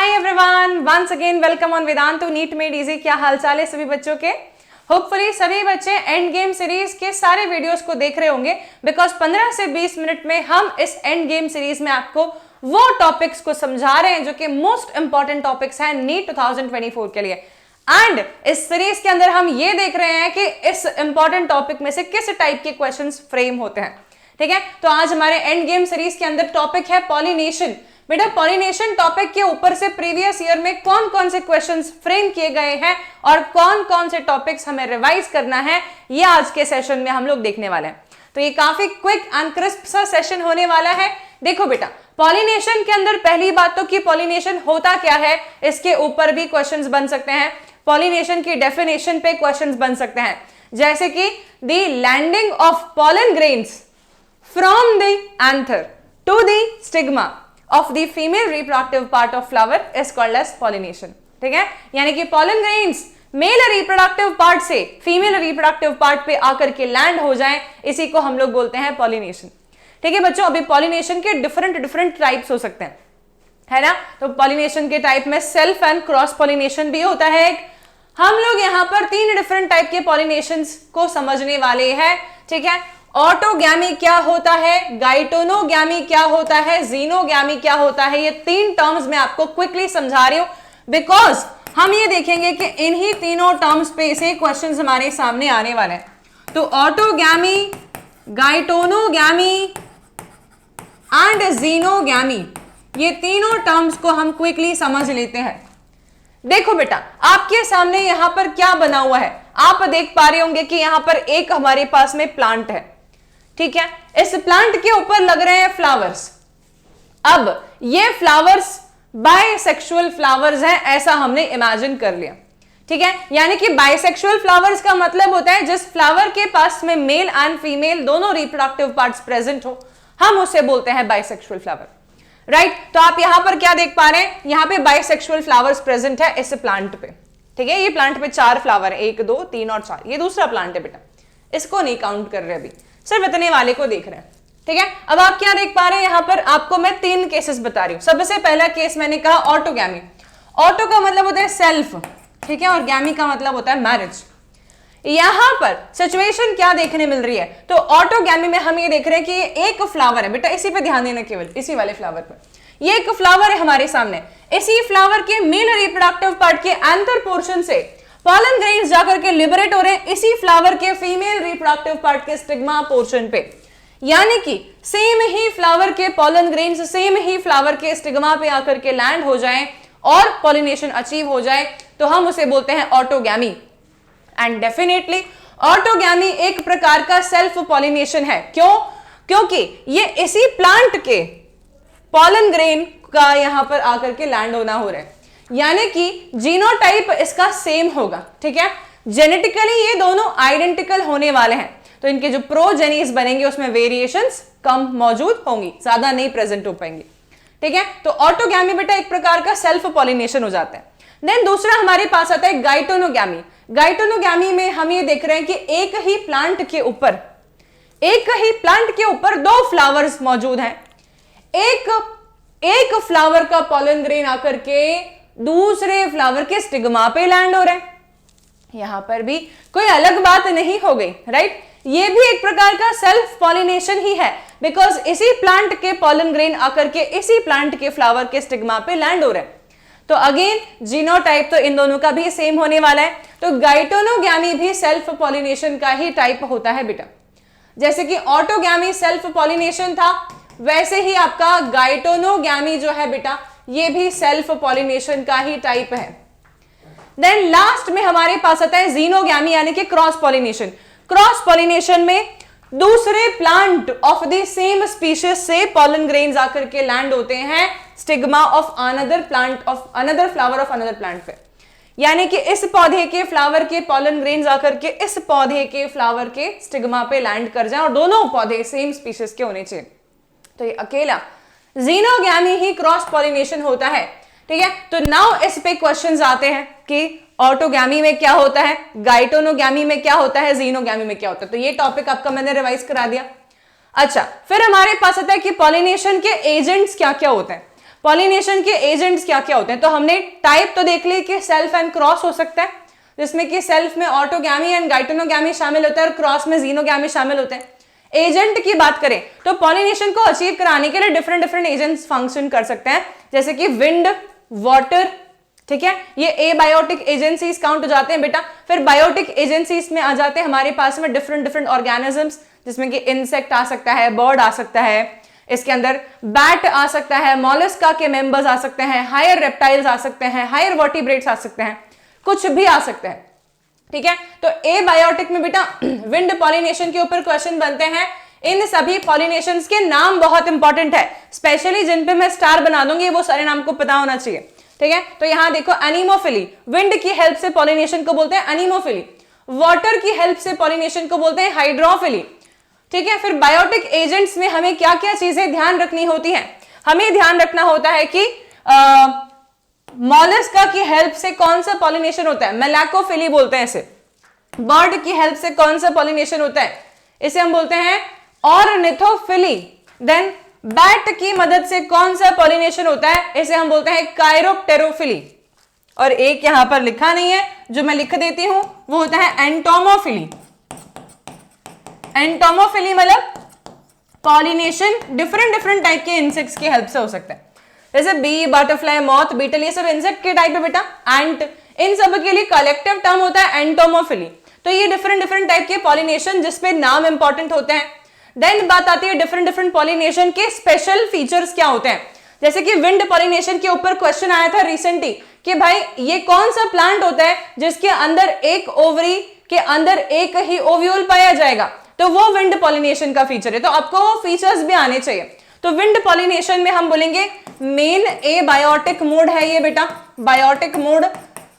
Hi everyone, once again welcome on Vedantu NEET made easy. क्या हालचाल है सभी बच्चों के? होपफुली सभी बच्चे एंड गेम सीरीज के सारे वीडियोस को देख रहे होंगे, बिकॉज 15 से 20 मिनट में हम इस एंड गेम सीरीज में आपको वो टॉपिक्स को समझा रहे हैं जो कि मोस्ट इंपॉर्टेंट टॉपिक्स हैं नीट 2024 के लिए। एंड इस सीरीज के अंदर हम ये देख रहे हैं कि इस इंपॉर्टेंट टॉपिक में से किस टाइप के क्वेश्चंस फ्रेम होते हैं। ठीक है, तो आज हमारे एंड गेम सीरीज के अंदर टॉपिक है पॉलिनेशन। बेटा, पॉलिनेशन टॉपिक के ऊपर से प्रीवियस ईयर में कौन कौन से क्वेश्चंस फ्रेम किए गए हैं और कौन कौन से टॉपिक्स हमें रिवाइज करना है, ये आज के सेशन में हम लोग देखने वाले हैं। तो ये काफी क्विक एंड क्रिस्प सा सेशन होने वाला है। देखो बेटा, पॉलिनेशन के अंदर पहली बात तो कि पॉलिनेशन होता क्या है, इसके ऊपर भी क्वेश्चंस बन सकते हैं। पॉलिनेशन की डेफिनेशन पे क्वेश्चंस बन सकते हैं, जैसे कि the landing of pollen grains from the anther to the stigma of the female reproductive part of flower is called as pollination। ठीक है, यानी कि pollen grains male reproductive part से फीमेल रिप्रोडक्टिव पार्ट पे आकर के लैंड हो जाएं, इसी को हम लोग बोलते हैं पॉलिनेशन। ठीक है बच्चों, अभी पॉलिनेशन के डिफरेंट टाइप्स हो सकते हैं, है ना। तो पॉलिनेशन के टाइप में सेल्फ एंड क्रॉस पॉलिनेशन भी होता है। हम लोग यहाँ पर 3 डिफरेंट टाइप के पॉलिनेशन को समझने वाले हैं। ठीक है, ऑटोगैमी क्या होता है, गाइटोनोगैमी क्या होता है, जीनोगैमी क्या होता है, ये 3 टर्म्स मैं आपको क्विकली समझा रही हूं, बिकॉज हम ये देखेंगे कि इन्हीं तीनों टर्म्स पे से क्वेश्चंस हमारे सामने आने वाले हैं। तो ऑटोगैमी, गाइटोनोगैमी एंड जीनोगैमी, ये तीनों टर्म्स को हम क्विकली समझ लेते हैं। देखो बेटा, आपके सामने यहां पर क्या बना हुआ है, आप देख पा रहे होंगे कि यहां पर एक हमारे पास में प्लांट है। ठीक है, इस प्लांट के ऊपर लग रहे हैं फ्लावर्स। अब ये फ्लावर्स बाइसेक्सुअल फ्लावर्स हैं, ऐसा हमने इमेजिन कर लिया। ठीक है, यानी कि बाइसेक्सुअल फ्लावर्स का मतलब होता है जिस फ्लावर के पास में मेल एंड फीमेल दोनों रिप्रोडक्टिव पार्ट्स प्रेजेंट हो, हम उसे बोलते हैं बाइसेक्सुअल फ्लावर। राइट, तो आप यहां पर क्या देख पा रहे हैं, यहां पे बाइसेक्सुअल फ्लावर्स प्रेजेंट है इस प्लांट पे। ठीक है, ये प्लांट पे 4 फ्लावर है, 1 2 3 और 4। ये दूसरा प्लांट है बेटा, इसको नहीं काउंट कर रहे, अभी सिर्फ इतने वाले को देख रहे हैं। ठीक है, अब आप क्या देख पा रहे हैं, यहां पर आपको मैं 3 केसेस बता रही हूं। सबसे पहला केस मैंने कहा ऑटोगैमी। ऑटो का मतलब होता है सेल्फ, ठीक है, और गैमी का मतलब होता है मैरिज। यहां पर सिचुएशन क्या देखने मिल रही है, तो ऑटोगैमी में हम ये देख रहे हैं कि ये एक फ्लावर है बेटा, इसी पे ध्यान देना, केवल इसी वाले फ्लावर पर। ये एक फ्लावर है हमारे सामने, इसी फ्लावर के मेल रिप्रोडक्टिव पार्ट के एंथर पोर्शन से पॉलन ग्रेन्स जाकर के लिबरेट हो रहे हैं इसी फ्लावर के फीमेल रिप्रोडक्टिव पार्ट के स्टिग्मा पोर्शन पे। यानी कि सेम ही फ्लावर के पॉलन ग्रेन्स सेम ही फ्लावर के स्टिग्मा पे आकर के लैंड हो जाएं और पॉलिनेशन अचीव हो जाए, तो हम उसे बोलते हैं ऑटोगैमी। एंड डेफिनेटली ऑटोगैमी एक प्रकार का सेल्फ पॉलिनेशन है। क्यों? क्योंकि ये इसी प्लांट के पॉलन ग्रेन का यहां पर आकर के लैंड होना हो रहा है, यानी कि जीनोटाइप इसका सेम होगा। ठीक है, जेनेटिकली ये दोनों आइडेंटिकल होने वाले हैं, तो इनके जो प्रोजेनीज बनेंगे उसमें वेरिएशंस कम मौजूद होंगी, ज्यादा नहीं प्रेजेंट हो पाएंगे। ठीक है, तो ऑटोगैमी बेटा एक प्रकार का सेल्फ पॉलिनेशन हो जाता है। देन दूसरा हमारे पास आता है गाइटोनोगैमी। गाइटोनोगैमी में हम ये देख रहे हैं कि एक ही प्लांट के ऊपर 2 फ्लावर्स मौजूद हैं। एक फ्लावर का पॉलन ग्रेन आकर के दूसरे फ्लावर के स्टिग्मा पे लैंड हो रहे हैं। यहां पर भी कोई अलग बात नहीं हो गई, राइट। ये भी एक प्रकार का सेल्फ पॉलिनेशन ही है, बिकॉज इसी प्लांट के पॉलन ग्रेन आकर के इसी प्लांट के फ्लावर के स्टिग्मा पे लैंड हो रहे हैं। तो अगेन जीनोटाइप तो इन दोनों का भी सेम होने वाला है। तो गाइटोनोगैमी भी सेल्फ पॉलिनेशन का ही टाइप होता है बेटा। जैसे कि ऑटोगैमी सेल्फ पॉलिनेशन था, वैसे ही आपका गाइटोनोगैमी जो है बेटा, ये भी सेल्फ पॉलिनेशन का ही टाइप है। देन लास्ट में हमारे पास आता है जीनोगैमी, यानी कि क्रॉस पॉलिनेशन। क्रॉस पॉलिनेशन में दूसरे plant of the same species से पॉलन ग्रेन्स आकर के लैंड होते हैं stigma of another plant of another flower of another plant पे। यानी कि इस पौधे के फ्लावर के पॉलन ग्रेन्स आकर के इस पौधे के फ्लावर के स्टिग्मा पे लैंड कर जाए, और दोनों पौधे सेम स्पीशीज के होने चाहिए। तो ये अकेला जीनोगैमी ही क्रॉस पॉलिनेशन होता है। ठीक है, तो नाउ इस पे क्वेश्चंस आते हैं कि ऑटोगैमी में क्या होता है, गाइटोनोगैमी में क्या होता है, जीनोगैमी में क्या होता है। तो ये टॉपिक आपका मैंने रिवाइज करा दिया। अच्छा, फिर हमारे पास आता है कि पॉलिनेशन के एजेंट्स क्या क्या होते हैं। पॉलिनेशन के एजेंट्स क्या क्या होते हैं, तो हमने टाइप तो देख ली कि सेल्फ एंड क्रॉस हो सकता है, जिसमें कि सेल्फ में ऑटोगैमी एंड गाइटोनोगैमी शामिल होता है और क्रॉस में जीनोगैमी शामिल होते हैं। एजेंट की बात करें तो पॉलिनेशन को अचीव कराने के लिए डिफरेंट डिफरेंट एजेंट्स फंक्शन कर सकते हैं, जैसे कि विंड, वाटर, ठीक है, ये एबायोटिक एजेंसीज काउंट हो जाते हैं बेटा। फिर बायोटिक एजेंसीज में आ जाते हैं हमारे पास में डिफरेंट डिफरेंट ऑर्गेनिजम्स, जिसमें कि इंसेक्ट आ सकता है, बर्ड आ सकता है, इसके अंदर बैट आ सकता है, मॉलस्का के मेंबर्स आ सकते हैं, हायर रेप्टाइल्स आ सकते हैं, हायर वर्टिब्रेट्स आ सकते हैं, कुछ भी आ सकते हैं, ठीक है। तो एबायोटिक में बेटा विंड पॉलिनेशन के ऊपर क्वेश्चन बनते हैं। इन सभी पॉलिनेशंस के नाम बहुत इंपॉर्टेंट है, स्पेशली जिन पे मैं स्टार बना दूंगी वो सारे नाम को पता होना चाहिए, ठीक है। तो यहां देखो एनीमोफिली, विंड की हेल्प से पॉलिनेशन को बोलते हैं एनीमोफिली, वाटर की हेल्प से पॉलिनेशन को बोलते हैं हाइड्रोफिली, ठीक है। फिर बायोटिक एजेंट्स में हमें क्या क्या चीजें ध्यान रखनी होती हैं, हमें ध्यान रखना होता है कि मॉलस्का की हेल्प से कौन सा पॉलिनेशन होता है, मेलाकोफिली बोलते हैं इसे। बर्ड की हेल्प से कौन सा पॉलिनेशन होता है, इसे हम बोलते हैं ऑर्निथोफिली। देन बैट की मदद से कौन सा पॉलिनेशन होता है, इसे हम बोलते हैं कायरोप्टेरोफिली। और एक यहां पर लिखा नहीं है, जो मैं लिख देती हूं, वो होता है एंटोमोफिली। एंटोमोफिली मतलब पॉलिनेशन डिफरेंट डिफरेंट टाइप के इंसेक्ट्स की हेल्प से हो सकता है, जैसे बी, बटरफ्लाई, मॉथ, बीटल, ये सब इंसेक्ट के टाइप है बेटा। एंट, इन सब के लिए कलेक्टिव टर्म होता है एंटोमोफिली। तो ये डिफरेंट डिफरेंट टाइप के पॉलिनेशन जिसपे नाम इंपॉर्टेंट होते हैं। देन बात आती है डिफरेंट डिफरेंट पॉलिनेशन के स्पेशल फीचर्स क्या होते हैं, जैसे कि विंड पॉलिनेशन के ऊपर क्वेश्चन आया था रिसेंटली कि भाई ये कौन सा प्लांट होता है जिसके अंदर एक ओवरी के अंदर एक ही ओव्यूल पाया जाएगा, तो वो विंड पॉलिनेशन का फीचर है। तो आपको वो फीचर्स भी आने चाहिए। तो विंड पॉलिनेशन में हम बोलेंगे मेन एबायोटिक मोड है ये बेटा, बायोटिक मोड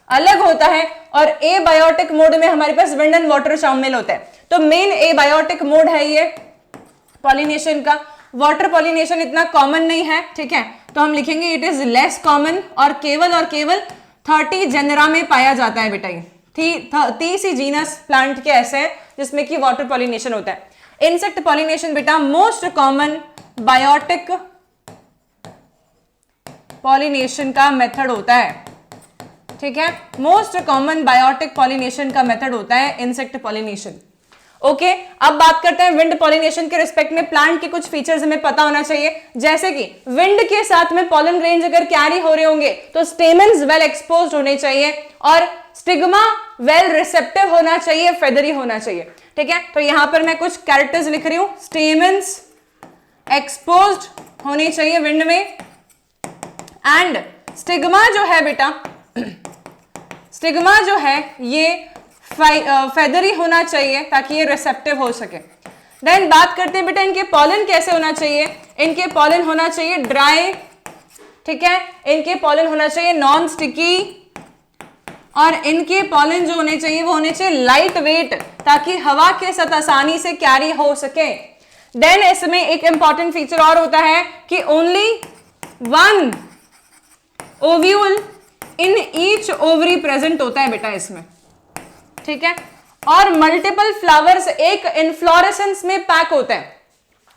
अलग होता है और एबायोटिक मोड में हमारे पास विंड एंड वाटर शामिल होता है। तो मेन एबायोटिक मोड है ये पॉलिनेशन का। वाटर पॉलिनेशन इतना कॉमन नहीं है, ठीक है, तो हम लिखेंगे इट इज लेस कॉमन और केवल 30 जेनरा में पाया जाता है बेटा। ये 30 ही जीनस प्लांट के ऐसे हैं जिसमें कि वाटर पॉलिनेशन होता है। इंसेक्ट पॉलिनेशन बेटा मोस्ट कॉमन बायोटिक पॉलिनेशन का मेथड होता है, ठीक है, मोस्ट कॉमन बायोटिक पॉलिनेशन का मेथड होता है इंसेक्ट पॉलिनेशन। ओके, अब बात करते हैं विंड पॉलिनेशन के रिस्पेक्ट में प्लांट के कुछ फीचर्स हमें पता होना चाहिए, जैसे कि विंड के साथ में पॉलन ग्रेन्स अगर कैरी हो रहे होंगे तो स्टेमन्स वेल एक्सपोज्ड होने चाहिए और स्टिग्मा वेल रिसेप्टिव होना चाहिए, फेदरी होना चाहिए, ठीक है। तो यहां पर मैं कुछ कैरेक्टर्स लिख रही हूं, स्टेमन्स एक्सपोज्ड होने चाहिए विंड में, एंड स्टिग्मा जो है बेटा, स्टिग्मा जो है ये फेदरी होना चाहिए ताकि ये रिसेप्टिव हो सके। देन बात करते हैं बेटा इनके पॉलन कैसे होना चाहिए, इनके पॉलन होना चाहिए ड्राई, ठीक है, इनके पॉलन होना चाहिए नॉन स्टिकी और इनके पॉलन जो होने चाहिए वो होने चाहिए लाइट वेट ताकि हवा के साथ आसानी से कैरी हो सके। देन इसमें एक इंपॉर्टेंट फीचर और होता है कि only one ovule in each ovary present होता है बेटा इसमें, ठीक है, और मल्टीपल फ्लावर्स एक इनफ्लोरेसेंस में पैक होते हैं।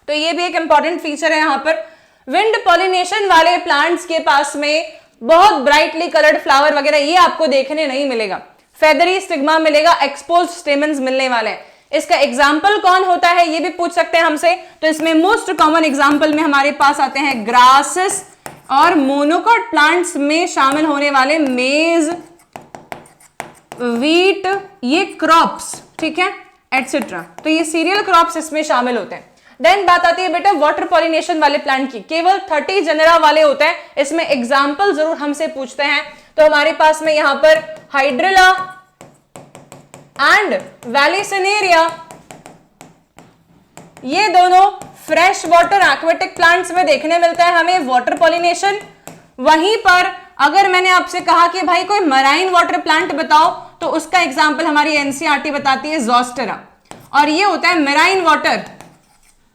तो ये भी एक इंपॉर्टेंट फीचर है यहां पर। विंड पॉलिनेशन वाले प्लांट्स के पास में बहुत ब्राइटली कलर्ड फ्लावर वगैरह ये आपको देखने नहीं मिलेगा, फेदरी स्टिग्मा मिलेगा, एक्सपोज्ड स्टेमन्स मिलने वाले हैं। इसका एग्जाम्पल कौन होता है ये भी पूछ सकते हैं हमसे, तो इसमें मोस्ट कॉमन एग्जाम्पल में हमारे पास आते हैं ग्रासेस और मोनोकॉट प्लांट्स में शामिल होने वाले मेज, व्हीट, ये क्रॉप्स, ठीक है, एटसेट्रा। तो ये सीरियल क्रॉप्स इसमें शामिल होते हैं। देन बात आती है बेटा वाटर पॉलिनेशन वाले प्लांट की, केवल 30 जेनेरा वाले होते हैं, इसमें एग्जाम्पल जरूर हमसे पूछते हैं। तो हमारे पास में यहां पर हाइड्रिला एंड वैलिसिनेरिया, ये दोनों फ्रेश वाटर एक्वेटिक प्लांट्स में देखने मिलता है हमें वाटर पॉलिनेशन। वहीं पर अगर मैंने आपसे कहा कि भाई कोई मराइन वाटर प्लांट बताओ तो उसका एग्जांपल हमारी एनसीईआरटी बताती है ज़ोस्टेरा, और ये होता है मराइन वाटर,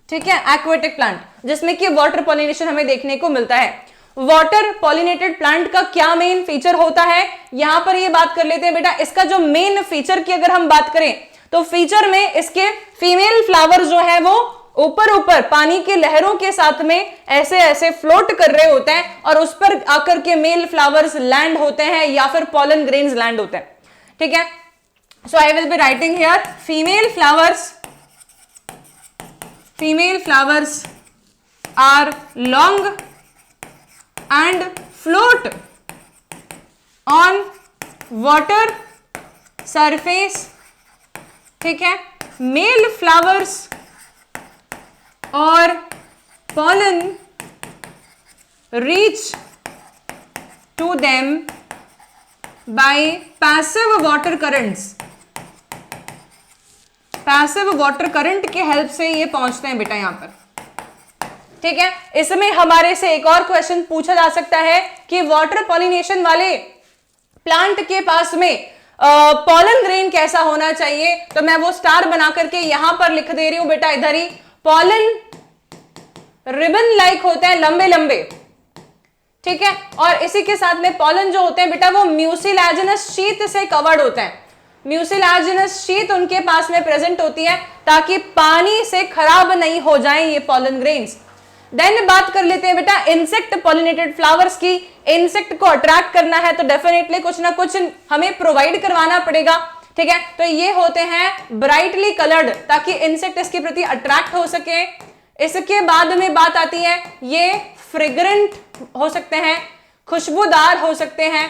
ठीक है, एक्वेटिक प्लांट जिसमें कि वाटर पॉलिनेशन हमें देखने को मिलता है। वाटर पॉलिनेटेड प्लांट का क्या मेन फीचर होता है यहां पर ये बात कर लेते हैं बेटा। इसका जो मेन फीचर की अगर हम बात करें तो फीचर में इसके फीमेल फ्लावर जो है वो ऊपर ऊपर पानी की लहरों के साथ में ऐसे ऐसे फ्लोट कर रहे होते हैं और उस पर आकर के मेल फ्लावर्स लैंड होते हैं या फिर पॉलन ग्रेन्स लैंड होते हैं, ठीक है। So I will be writing here female flowers are long and float on water surface, ठीक है। मेल फ्लावर्स और pollen reach to them by passive water currents. Passive water current के help से ये पहुंचते हैं बेटा यहां पर, ठीक है। इसमें हमारे से एक और क्वेश्चन पूछा जा सकता है कि वाटर पॉलिनेशन वाले प्लांट के पास में पॉलन ग्रेन कैसा होना चाहिए, तो मैं वो स्टार बना करके यहां पर लिख दे रही हूं बेटा, इधर ही। पॉलन रिबन लाइक होते हैं, लंबे लंबे, ठीक है। और इसी के साथ में पॉलन जो होते हैं बेटा वो म्यूसिलेजिनस शीट से कवर्ड होते हैं। म्यूसिलेजिनस शीट उनके पास में प्रेजेंट होती है ताकि पानी से खराब नहीं हो जाएं ये पॉलन ग्रेन्स। देन बात कर लेते हैं बेटा इंसेक्ट पॉलिनेटेड फ्लावर्स की। इंसेक्ट को अट्रैक्ट करना है तो डेफिनेटली कुछ ना कुछ हमें प्रोवाइड करवाना पड़ेगा, ठीक है। तो ये होते हैं ब्राइटली कलर्ड ताकि इंसेक्ट इसके प्रति अट्रैक्ट हो सके। इसके बाद में बात आती है ये फ्रेग्रेंट हो सकते हैं, खुशबूदार हो सकते हैं,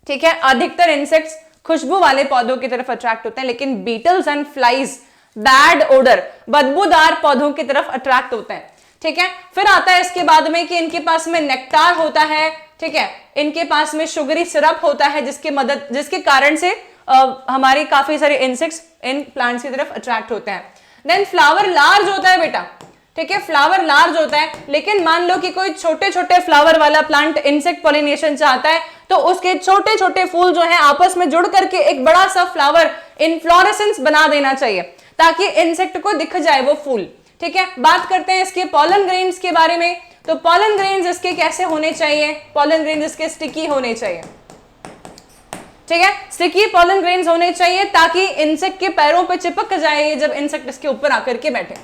ठीक है। अधिकतर इंसेक्ट्स खुशबू वाले पौधों की तरफ अट्रैक्ट होते हैं, लेकिन beetles and flies bad odour, बदबूदार पौधों की तरफ अट्रैक्ट होते हैं, ठीक है। फिर आता है इसके बाद में कि इनके पास में नेक्टार होता है, ठीक है। इनके पास में शुगरी सिरप होता है जिसके कारण से हमारे काफी सारे इंसेक्ट्स इन प्लांट्स की तरफ अट्रैक्ट होते हैं। देन फ्लावर लार्ज होता है बेटा, ठीक है। फ्लावर लार्ज होता है, लेकिन मान लो कि कोई छोटे छोटे फ्लावर वाला प्लांट इंसेक्ट पॉलिनेशन चाहता है तो उसके छोटे छोटे फूल जो हैं आपस में जुड़ करके एक बड़ा सा फ्लावर इनफ्लोरेसेंस बना देना चाहिए ताकि इंसेक्ट को दिख जाए वो फूल, ठीक है। बात करते हैं इसके पॉलन ग्रेन्स के बारे में। तो पॉलन ग्रेन्स इसके कैसे होने चाहिए? पॉलन ग्रेन्स इसके स्टिकी होने चाहिए, ठीक है। स्टिकी पॉलन ग्रेन्स होने चाहिए ताकि इंसेक्ट के पैरों पे चिपक जाए जब इंसेक्ट इसके ऊपर आकर के बैठे।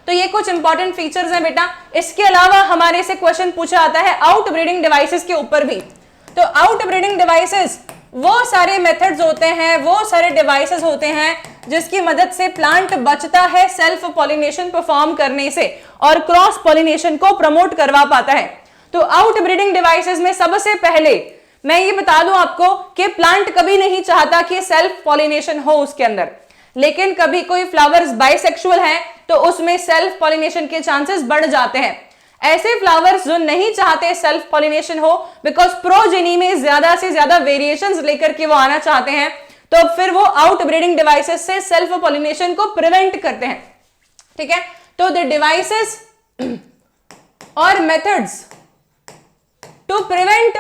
तो ये कुछ इंपॉर्टेंट फीचर्स हैं बेटा। इसके अलावा हमारे से क्वेश्चन पूछा आता है आउट ब्रीडिंग डिवाइसेस के ऊपर भी। तो आउट ब्रीडिंग डिवाइसेस वो सारे मेथड्स होते हैं, वो सारे डिवाइसेस होते हैं जिसकी मदद से प्लांट बचता है सेल्फ पॉलिनेशन परफॉर्म करने से और क्रॉस पॉलिनेशन को प्रमोट करवा पाता है। तो आउट ब्रीडिंग डिवाइसेस में सबसे पहले मैं ये बता दूं आपको कि प्लांट कभी नहीं चाहता कि सेल्फ पॉलिनेशन हो उसके अंदर, लेकिन कभी कोई फ्लावर्स बाइसेक्सुअल है तो उसमें सेल्फ पॉलिनेशन के चांसेस बढ़ जाते हैं। ऐसे फ्लावर्स जो नहीं चाहते सेल्फ पॉलिनेशन हो बिकॉज प्रोजेनी में ज्यादा से ज्यादा वेरिएशंस लेकर के वो आना चाहते हैं, तो फिर वो आउट ब्रीडिंग डिवाइसेस से सेल्फ पॉलिनेशन को प्रिवेंट करते हैं, ठीक है। तो द डिवाइसेस और methods to prevent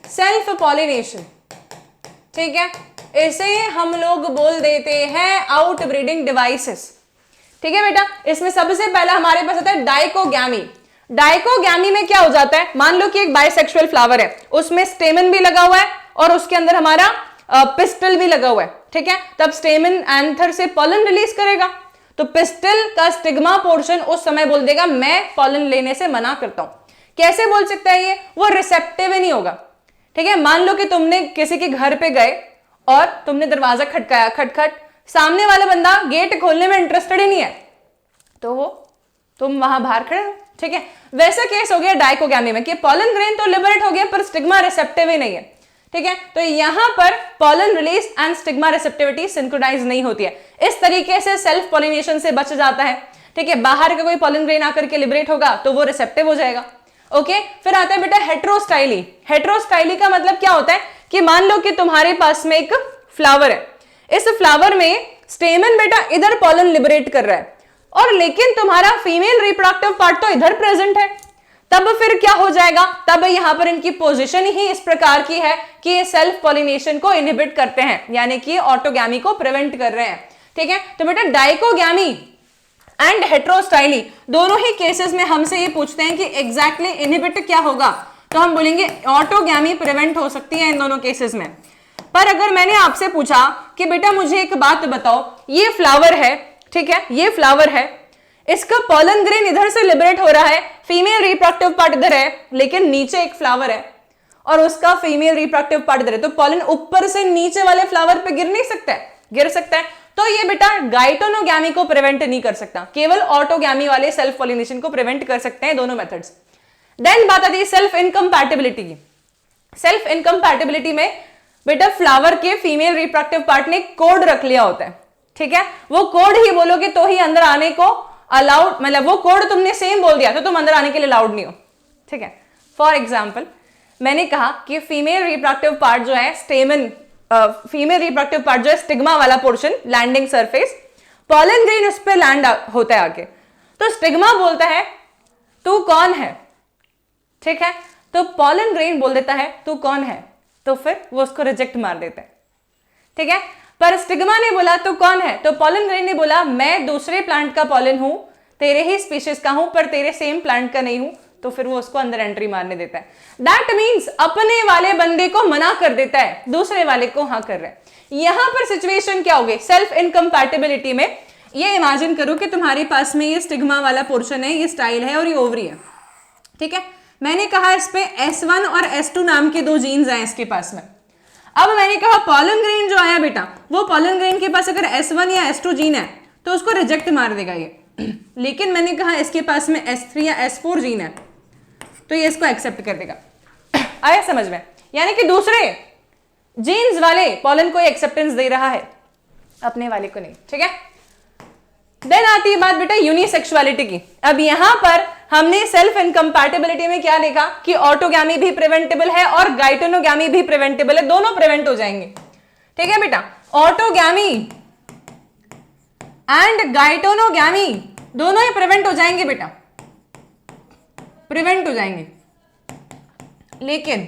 self pollination, ठीक है, इसे हम लोग बोल देते हैं आउट ब्रीडिंग डिवाइसेस, ठीक है बेटा। इसमें सबसे पहला हमारे पास आता है डाइकोगैमी। डाइकोगैमी में क्या हो जाता है, मान लो कि एक बाइसेक्सुअल फ्लावर है, उसमें स्टेमन भी लगा हुआ है और उसके अंदर हमारा पिस्टल भी लगा हुआ है, ठीक है। तब स्टेमन एंथर से पॉलन रिलीज करेगा, तो पिस्टल का स्टिग्मा पोर्शन उस समय बोल देगा मैं पॉलन लेने से मना करता हूं। कैसे बोल सकता है ये? वो रिसेप्टिव ही नहीं होगा, ठीक है। मान लो कि तुमने किसी के घर पे गए और तुमने दरवाजा खटकाया, खटखट, सामने वाला बंदा गेट खोलने में इंटरेस्टेड ही नहीं है, तो वो तुम वहां बाहर खड़े हो, ठीक है। वैसा केस हो गया डाइकोगैमी में कि पॉलन ग्रेन तो लिबरेट हो गया पर स्टिग्मा रिसेप्टिव ही नहीं है, ठीक है। तो यहां पर pollen release and stigma receptivity synchronise नहीं होती है। इस तरीके से सेल्फ पॉलिनेशन से बच जाता है, ठीक है। बाहर का कोई पॉलन ग्रेन आकर के लिबरेट होगा तो वो रिसेप्टिव हो जाएगा, ओके। फिर आता है बेटा हेट्रोस्टाइली। हेट्रोस्टाइली का मतलब क्या होता है कि मान लो कि तुम्हारे पास में एक फ्लावर है, इस फ्लावर में स्टेमन बेटा इधर पॉलन लिबरेट कर रहा है और लेकिन तुम्हारा फीमेल रिप्रोडक्टिव पार्ट तो इधर प्रेजेंट है, तब फिर क्या हो जाएगा? तब यहां पर इनकी पोजीशन ही इस प्रकार की है कि ये सेल्फ पॉलिनेशन को इनहिबिट करते हैं, यानी कि ऑटोगैमी को प्रिवेंट कर रहे हैं, ठीक है। तो बेटा डाइकोगैमी एंड हेट्रोस्टाइली दोनों ही केसेस में हमसे ये पूछते हैं कि एग्जैक्टली इनहिबिट क्या होगा, तो हम बोलेंगे ऑटोगैमी प्रिवेंट हो सकती है इन दोनों केसेस में। पर अगर मैंने आपसे पूछा कि बेटा मुझे एक बात बताओ, ये फ्लावर है, ठीक है, ये फ्लावर है, इसका पॉलन ग्रेन इधर से लिबरेट हो रहा है, फीमेल रिप्रोडक्टिव पार्ट इधर है, लेकिन नीचे एक फ्लावर है और उसका फीमेल रिप्रोडक्टिव पार्ट इधर है, तो पॉलन ऊपर से नीचे वाले फ्लावर पे गिर नहीं सकता है? गिर सकता है। तो ये बेटा गाइटोनोगैमी को प्रिवेंट नहीं कर सकता, केवल ऑटोगैमी वाले सेल्फ पॉलिनेशन को प्रिवेंट कर सकते हैं दोनों मेथड्स। देन बात आती है सेल्फ इनकम्पैटिबिलिटी की। सेल्फ इनकम्पैटिबिलिटी में बेटा फ्लावर के फीमेल रिप्रोडक्टिव पार्ट ने कोड रख लिया होता है, ठीक है, वो कोड ही बोलोगे तो ही अंदर आने को अलाउड, मतलब वो कोड तुमने सेम बोल दिया तो तुम अंदर आने के लिए अलाउड नहीं हो, ठीक है। फॉर एग्जाम्पल मैंने कहा कि फीमेल रिप्रोडक्टिव पार्ट जो है स्टेमन, फीमेल रिप्रोडक्टिव पार्ट जो है स्टिग्मा वाला portion, landing surface, pollen grain उस पर लैंड होता है आके, तो स्टिग्मा बोलता है तू कौन है, ठीक है, तो पॉलन ग्रेन बोल देता है तू कौन है, तो फिर वो उसको रिजेक्ट मार देता है, ठीक है। पर स्टिग्मा ने बोला तू कौन है, तो पॉलन ग्रेन ने बोला मैं दूसरे प्लांट का पॉलन हूं, तेरे ही स्पीशीज का हूं, पर तेरे सेम प्लांट का नहीं हूं, तो फिर वो उसको अंदर एंट्री मारने देता है। दैट मीन्स अपने वाले बंदे को मना कर देता है, दूसरे वाले को हाँ कर रहा है। यहां पर सिचुएशन क्या होगी सेल्फ इनकम्पैटिबिलिटी में? ये इमेजिन करो कि तुम्हारे पास में ये स्टिग्मा वाला पोर्शन है, ये स्टाइल है और ये ओवरी है, ठीक है। मैंने कहा इस पे S1 और S2 नाम के दो जीन्स हैं इसके पास में। अब मैंने कहा पॉलन ग्रेन जो आया बेटा, वो पॉलन ग्रेन के पास अगर S1 या S2 जीन है तो उसको रिजेक्ट मार देगा ये, लेकिन मैंने कहा इसके पास में S3 या S4 जीन है तो ये इसको एक्सेप्ट कर देगा। आया समझ में? यानी कि दूसरे जीन्स वाले पॉलन को एक्सेप्टेंस दे रहा है, अपने वाले को नहीं, ठीक है। देन आती है बात बेटा यूनिसेक्सुअलिटी की। अब यहां पर हमने सेल्फ इनकम्पैटिबिलिटी में क्या लिखा कि ऑटोगैमी भी प्रिवेंटेबल है और गाइटोनोगैमी भी प्रिवेंटेबल है, दोनों प्रिवेंट हो जाएंगे, ठीक है बेटा। ऑटोगैमी एंड गाइटोनोगैमी दोनों ही प्रिवेंट हो जाएंगे बेटा, प्रिवेंट हो जाएंगे, लेकिन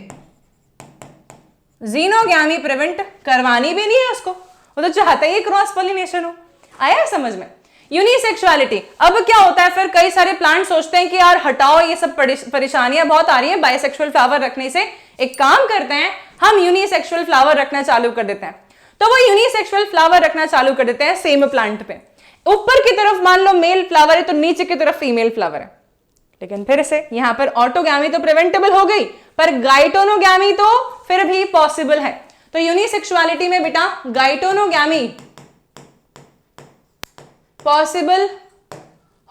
जीनोगैमी प्रिवेंट करवानी भी नहीं है उसको, वो तो चाहता ही क्रॉस पॉलिनेशन हो। आया समझ में? यूनिसेक्सुअलिटी, अब क्या होता है फिर कई सारे प्लांट सोचते हैं कि यार हटाओ ये सब परेशानियां बहुत आ रही है बाइसेक्सुअल फ्लावर रखने से, एक काम करते हैं हम यूनिसेक्सुअल फ्लावर रखना चालू कर देते हैं। तो वो यूनिसेक्सुअल फ्लावर रखना चालू कर देते हैं सेम प्लांट पे, ऊपर की तरफ मान लो मेल फ्लावर है तो नीचे की तरफ फीमेल फ्लावर है, लेकिन फिर से यहां पर ऑटोगैमी तो प्रिवेंटेबल हो गई पर गाइटोनोगैमी तो फिर भी पॉसिबल है। तो यूनिसेक्सुअलिटी में बेटा गाइटोनोगैमी पॉसिबल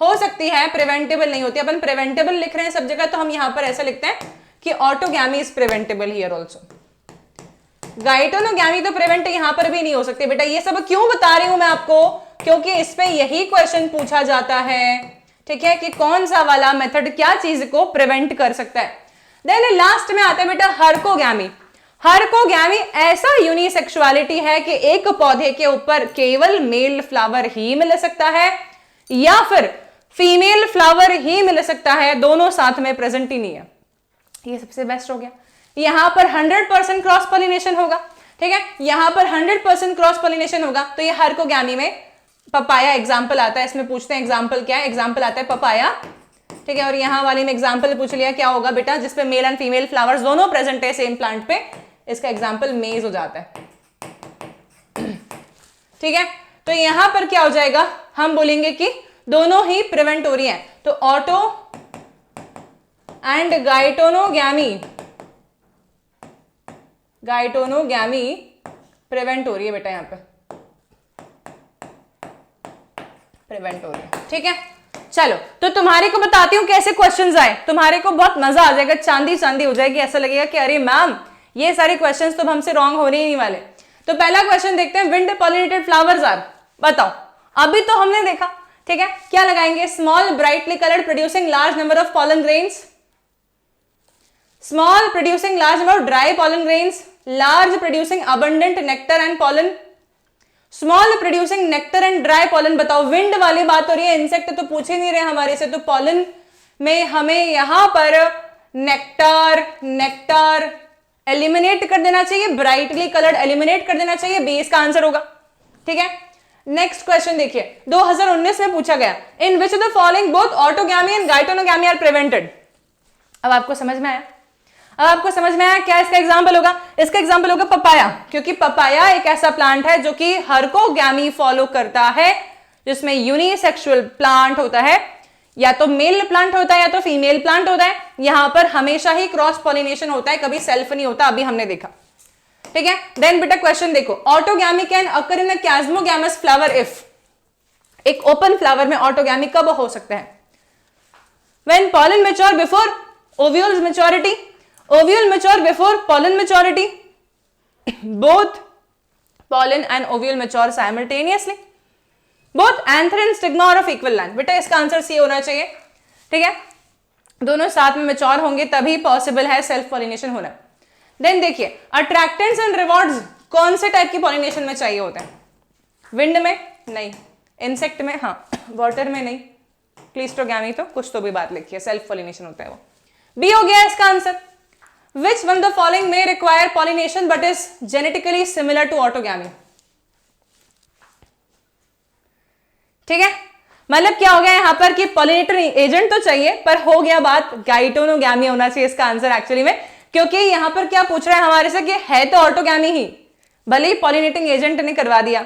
हो सकती है, प्रिवेंटेबल नहीं होती। अपन प्रिवेंटेबल लिख रहे हैं सब जगह तो हम यहां पर ऐसा लिखते हैं कि autogamy is preventable here also. Geitonogamy तो प्रिवेंट यहां पर भी नहीं हो सकती बेटा। ये सब क्यों बता रही हूं मैं आपको, क्योंकि इस पे यही क्वेश्चन पूछा जाता है, ठीक है, कि कौन सा वाला मेथड क्या चीज को प्रिवेंट कर सकता है। देन लास्ट में आता है बेटा हर्कोगैमी। हर्कोगैमी ऐसा यूनिसेक्सुअलिटी है कि एक पौधे के ऊपर केवल मेल फ्लावर ही मिल सकता है या फिर फीमेल फ्लावर ही मिल सकता है, दोनों साथ में प्रेजेंट ही नहीं है। ये सबसे बेस्ट हो गया। यहां पर 100% क्रॉस पॉलिनेशन होगा, ठीक है, यहां पर 100% क्रॉस पॉलिनेशन होगा। तो ये हर्कोगैमी में पपाया एग्जाम्पल आता है, इसमें पूछते हैं एग्जाम्पल क्या है, एग्जाम्पल आता है पपाया, ठीक है। और यहां वाली में एग्जाम्पल पूछ लिया क्या होगा बेटा, जिसपे मेल एंड फीमेल फ्लावर्स दोनों प्रेजेंट है सेम प्लांट पे, इसका एग्जाम्पल मेज हो जाता है, ठीक है। तो यहां पर क्या हो जाएगा, हम बोलेंगे कि दोनों ही प्रिवेंट हो रही हैं, तो ऑटो एंड गाइटोनोगैमी, गाइटोनोगैमी प्रिवेंट हो रही है बेटा, यहां पे प्रिवेंट हो रही है, ठीक है। चलो तो तुम्हारे को बताती हूं कैसे क्वेश्चंस आए, तुम्हारे को बहुत मजा आ जाएगा, चांदी चांदी हो जाएगी, ऐसा लगेगा कि अरे मैम ये सारे क्वेश्चंस तो हमसे रॉन्ग होने ही नहीं वाले। तो पहला क्वेश्चन देखते हैं, विंड पॉलिनेटेड फ्लावर्स आर, बताओ। अभी तो हमने देखा, ठीक है, क्या लगाएंगे, small brightly coloured producing large number of pollen grains, small producing large number of dry pollen grains, large producing abundant nectar and pollen, small producing nectar and dry pollen. बताओ, विंड वाली बात हो रही है, इंसेक्ट तो पूछ ही नहीं रहे हमारे से, तो पॉलन में हमें यहां पर नेक्टर एलिमिनेट कर देना चाहिए, ब्राइटली कलर्ड एलिमिनेट कर देना चाहिए, बी इसका आंसर होगा, ठीक है। नेक्स्ट क्वेश्चन देखिए, 2019 में पूछा गया, in which of the following both autogamy and geitonogamy are prevented. अब आपको समझ में आया। अब आपको समझ में आया क्या इसका एग्जाम्पल होगा? इसका एग्जाम्पल होगा पपाया, क्योंकि पपाया एक ऐसा प्लांट है जो कि हर्कोगैमी फॉलो करता है, जिसमें यूनिसेक्सुअल प्लांट होता है, या तो मेल प्लांट होता है या तो फीमेल प्लांट होता है। यहां पर हमेशा ही क्रॉस पॉलिनेशन होता है, कभी सेल्फ नहीं होता, अभी हमने देखा। ठीक है, देन बेटा क्वेश्चन देखो, autogamy can occur in a chasmogamous flower if, एक ओपन फ्लावर में ऑटोगैमी कब हो सकता है? When pollen mature before ovule maturity, ovule mature before pollen maturity, both pollen and ovule mature simultaneously, both anther and stigma are of equal length. बेटा इसका answer C होना चाहिए। ठीक है, दोनों साथ में मैच्योर होंगे तभी पॉसिबल है सेल्फ पॉलिनेशन होना। देन देखिए, अट्रैक्टेंट्स एंड रिवॉर्ड्स कौन से टाइप की पॉलिनेशन में चाहिए होते हैं? विंड में नहीं, इंसेक्ट में हाँ, वाटर में नहीं, क्लिस्टोगैमी तो कुछ तो भी बात लिखी है, सेल्फ पॉलिनेशन होता है वो। बी हो गया इसका answer. Which one the following में require pollination but is genetically similar to autogamy? ठीक है, मतलब क्या हो गया यहां पर कि पॉलिनेटर एजेंट तो चाहिए, पर हो गया बात गाइटोनोगैमी होना चाहिए इसका आंसर एक्चुअली में, क्योंकि यहां पर क्या पूछ रहा है हमारे से कि है तो ऑटोगैमी ही, भले ही पॉलिनेटिंग एजेंट ने करवा दिया,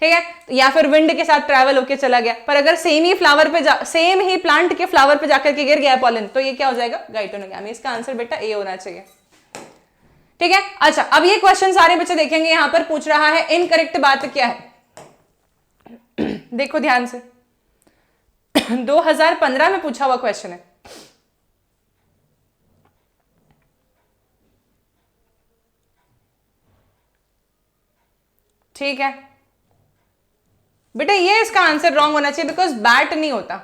ठीक है, या फिर विंड के साथ ट्रैवल होके चला गया, पर अगर सेम ही फ्लावर पे सेम ही प्लांट के फ्लावर पे जाकर के गिर गया पॉलन, तो ये क्या हो जाएगा? गाइटोनोगैमी। इसका आंसर बेटा ए होना चाहिए। ठीक है, अच्छा अब ये क्वेश्चन सारे बच्चे देखेंगे, यहां पर पूछ रहा है इनकरेक्ट बात क्या है। देखो ध्यान से, 2015 में पूछा हुआ क्वेश्चन है। ठीक है बेटा, ये इसका आंसर रॉन्ग होना चाहिए, बिकॉज बैट नहीं होता।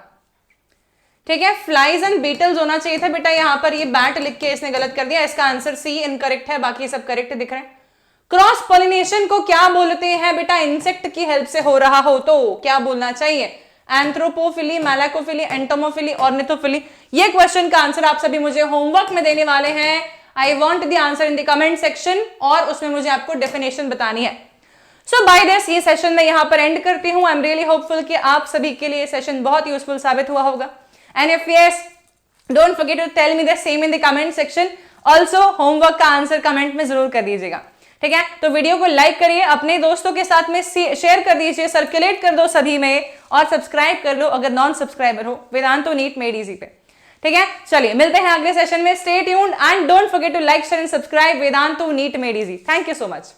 ठीक है, फ्लाइज एंड बीटल्स होना चाहिए था बेटा, यहां पर ये बैट लिख के इसने गलत कर दिया। इसका आंसर सी इनकरेक्ट है, बाकी सब करेक्ट दिख रहे हैं। क्रॉस पॉलिनेशन को क्या बोलते हैं बेटा? इंसेक्ट की हेल्प से हो रहा हो तो क्या बोलना चाहिए? एंथ्रोपोफिली, मैलाकोफिली, एंटोमोफिली, ऑर्निथोफिली। ये क्वेश्चन का आंसर आप सभी मुझे होमवर्क में देने वाले हैं। I want the answer in the comment section, और उसमें मुझे आपको डेफिनेशन बतानी है। सो बाय दिस ये सेशन मैं यहां पर एंड करती हूं। आई एम रियली होपफुल कि आप सभी के लिए सेशन बहुत यूजफुल साबित हुआ होगा। And if yes, don't forget to tell me the same in the comment section. Also homework का आंसर कमेंट में जरूर कर दीजिएगा। ठीक है, तो वीडियो को लाइक करिए, अपने दोस्तों के साथ में शेयर कर दीजिए, सर्कुलेट कर दो सभी में, और सब्सक्राइब कर लो अगर नॉन सब्सक्राइबर हो वेदांतो नीट मेड इजी पे। ठीक है, चलिए मिलते हैं अगले सेशन में। Stay tuned and don't forget to like, share and subscribe Vedantu NEET made easy. Thank you so much.